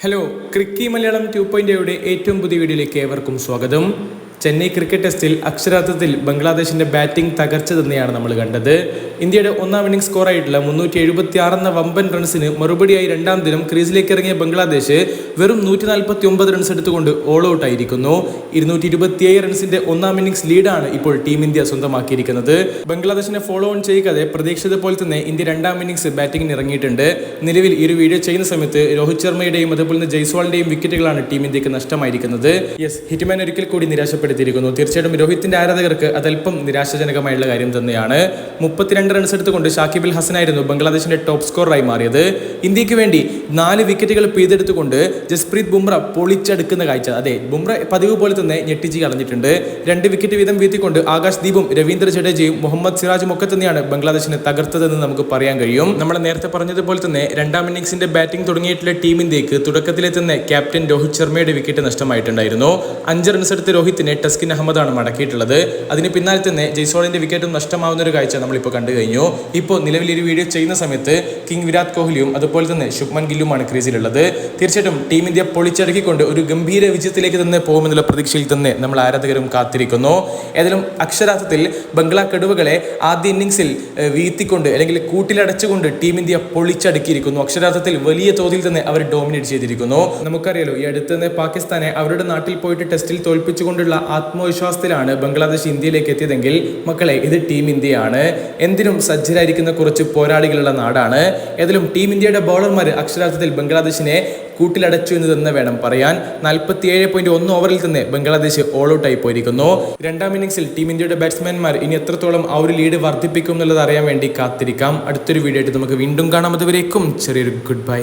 Hello ക്രിക്കി Malayalam 2.0യുടെ ഏറ്റവും പുതിയ വീഡിയോയിലേക്ക് ഏവർക്കും സ്വാഗതം. ചെന്നൈ ക്രിക്കറ്റ് ടെസ്റ്റിൽ അക്ഷരാർത്ഥത്തിൽ ബംഗ്ലാദേശിന്റെ ബാറ്റിംഗ് തകർച്ച തന്നെയാണ് നമ്മൾ കണ്ടത്. ഇന്ത്യയുടെ ഒന്നാം ഇന്നിംഗ് സ്കോറായിട്ടുള്ള 376 എന്ന വമ്പൻ റൺസിന് മറുപടിയായി രണ്ടാം ദിനം ക്രീസിലേക്ക് ഇറങ്ങിയ ബംഗ്ലാദേശ് വെറും 149 റൺസ് എടുത്തുകൊണ്ട് ഓൾ ഔട്ട് ആയിരിക്കുന്നു. 227 റൺസിന്റെ ഒന്നാം ഇന്നിംഗ്സ് ലീഡാണ് ഇപ്പോൾ ടീം ഇന്ത്യ സ്വന്തമാക്കിയിരിക്കുന്നത്. ബംഗ്ലാദേശിനെ ഫോളോ ഓൺ ചെയ്യാതെ പ്രതീക്ഷിച്ചത് പോലെ തന്നെ ഇന്ത്യ രണ്ടാം ഇന്നിംഗ്സ് ബാറ്റിംഗിന് ഇറങ്ങിയിട്ടുണ്ട്. നിലവിൽ ഈ ഒരു വീഡിയോ ചെയ്യുന്ന സമയത്ത് രോഹിത് ശർമ്മയുടെയും അതുപോലെ തന്നെ ജയ്സ്വാളിന്റെയും വിക്കറ്റുകളാണ് ടീം ഇന്ത്യക്ക് നഷ്ടമായിരിക്കുന്നത്. ഹിറ്റ്മാൻ ഒരിക്കൽ കൂടി നിരാശപ്പെടുത്തിയിരിക്കുന്നു. തീർച്ചയായിട്ടും രോഹിത്തിന്റെ ആരാധകർക്ക് അതല്പം നിരാശാജനകമായുള്ള കാര്യം തന്നെയാണ്. 32 റൺസ് എടുത്തുകൊണ്ട് ഷാക്കിബ് അൽ ഹസനായിരുന്നു ബംഗ്ലാദേശിന്റെ ടോപ്പ് സ്കോറായി മാറിയത്. ഇന്ത്യക്ക് വേണ്ടി 4 വിക്കറ്റുകൾ പിഴുതെടുത്തുകൊണ്ട് ജസ്പ്രീത് ബുംറ പൊളിച്ചെടുക്കുന്ന കാഴ്ച. അതെ, ബുംറ പതിവ് പോലെ തന്നെ ഞെട്ടിച്ച് കളഞ്ഞിട്ടുണ്ട്. 2 വിക്കറ്റ് വീതം വീഴ്ത്തിക്കൊണ്ട് ആകാശ് ദീപും രവീന്ദ്ര ജഡേജയും മുഹമ്മദ് സിറാജും ഒക്കെ തന്നെയാണ് ബംഗ്ലാദേശിനെ തകർത്തതെന്ന് നമുക്ക് പറയാൻ കഴിയും. നമ്മൾ നേരത്തെ പറഞ്ഞതുപോലെ തന്നെ രണ്ടാം ഇന്നിംഗ്സിന്റെ ബാറ്റിംഗ് തുടങ്ങിയിട്ടുള്ള ടീം ഇന്ത്യക്ക് തുടക്കത്തിലെ തന്നെ ക്യാപ്റ്റൻ രോഹിത് ശർമ്മയുടെ വിക്കറ്റ് നഷ്ടമായിട്ടുണ്ടായിരുന്നു. 5 റൺസ് എടുത്ത് രോഹിത്തിനെ ടസ്കിൻ അഹമ്മദാണ് മടക്കിയിട്ടുള്ളത്. അതിന് പിന്നാലെ തന്നെ ജയ്സ്വാളിന്റെ വിക്കറ്റും നഷ്ടമാവുന്ന ഒരു കാഴ്ച നമ്മളിപ്പോൾ കണ്ടു കഴിഞ്ഞു. ഇപ്പോൾ നിലവിൽ ഒരു വീഡിയോ ചെയ്യുന്ന സമയത്ത് കിങ് വിരാട് കോഹ്ലിയും അതുപോലെ തന്നെ ശുഭ്മൻ ഗില്ലുമാണ് ക്രീസിലുള്ളത്. തീർച്ചയായിട്ടും ടീം ഇന്ത്യ പൊളിച്ചടക്കിക്കൊണ്ട് ഒരു ഗംഭീര വിജയത്തിലേക്ക് തന്നെ പോകുമെന്നുള്ള പ്രതീക്ഷയിൽ തന്നെ നമ്മൾ ആരാധകരും കാത്തിരിക്കുന്നു. ഏതായാലും അക്ഷരാർത്ഥത്തിൽ ബംഗ്ലാ കടുവകളെ ആദ്യ ഇന്നിംഗ്സിൽ വീഴ്ത്തിക്കൊണ്ട് അല്ലെങ്കിൽ കൂട്ടിലടച്ചുകൊണ്ട് ടീം ഇന്ത്യ പൊളിച്ചടക്കിയിരിക്കുന്നു. അക്ഷരാർത്ഥത്തിൽ വലിയ തോതിൽ തന്നെ അവർ ഡോമിനേറ്റ് ചെയ്തിരിക്കുന്നു. നമുക്കറിയാലോ, ഈ അടുത്ത് തന്നെ പാകിസ്ഥാനെ അവരുടെ നാട്ടിൽ പോയിട്ട് ടെസ്റ്റിൽ തോൽപ്പിച്ചുകൊണ്ടുള്ള ആത്മവിശ്വാസത്തിലാണ് ബംഗ്ലാദേശ് ഇന്ത്യയിലേക്ക് എത്തിയതെങ്കിൽ മക്കളെ, ഇത് ടീം ഇന്ത്യയാണ്. എന്തിനും സജ്ജരായിരിക്കുന്ന കുറച്ച് പോരാളികളുള്ള നാടാണ്. ഏതായാലും ടീം ഇന്ത്യയുടെ ബൗളർമാർ അക്ഷരാർത്ഥത്തിൽ ബംഗ്ലാദേശിനെ കൂട്ടിലടച്ചു എന്ന് തന്നെ വേണം പറയാൻ. 47.1 ഓവറിൽ തന്നെ ബംഗ്ലാദേശ് ഓൾ ഔട്ട് ആയി പോയിരിക്കുന്നു. രണ്ടാം ഇന്നിംഗ്സിൽ ടീം ഇന്ത്യയുടെ ബാറ്റ്സ്മാൻമാർ ഇനി എത്രത്തോളം ആ ഒരു ലീഡ് വർദ്ധിപ്പിക്കും എന്നുള്ളത് അറിയാൻ വേണ്ടി കാത്തിരിക്കാം. അടുത്തൊരു വീഡിയോ ആയിട്ട് നമുക്ക് വീണ്ടും കാണാം. അതുവരേക്കും ചെറിയൊരു ഗുഡ് ബൈ.